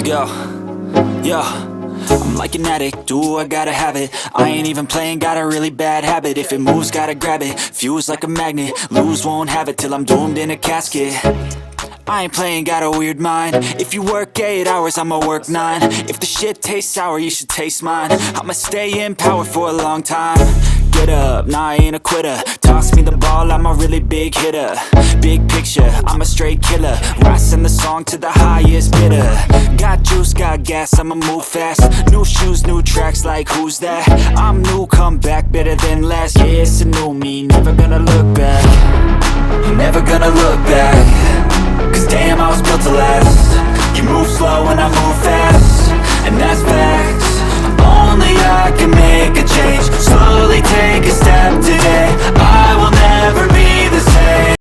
Yo, yo, I'm like an addict, do I gotta have it. I ain't even playing, got a really bad habit. If it moves, gotta grab it, fuse like a magnet. Lose, won't have it till I'm doomed in a casket. I ain't playing, got a weird mind. If you work 8 hours, I'ma work 9. If the shit tastes sour, you should taste mine. I'ma stay in power for a long time. Get up, nah I ain't a quitter. Toss me the ball, I'm a really big hitter. Big picture, I'm a straight killer. Rising the song to the highest bidder. Got juice, got gas, I'ma move fast. New shoes, new tracks, like who's that? I'm new, come back, better than last. Yeah, it's a new me, never gonna look back. Never gonna look back. Cause damn, I was built to last. You move slow and I move fast, and that's fact.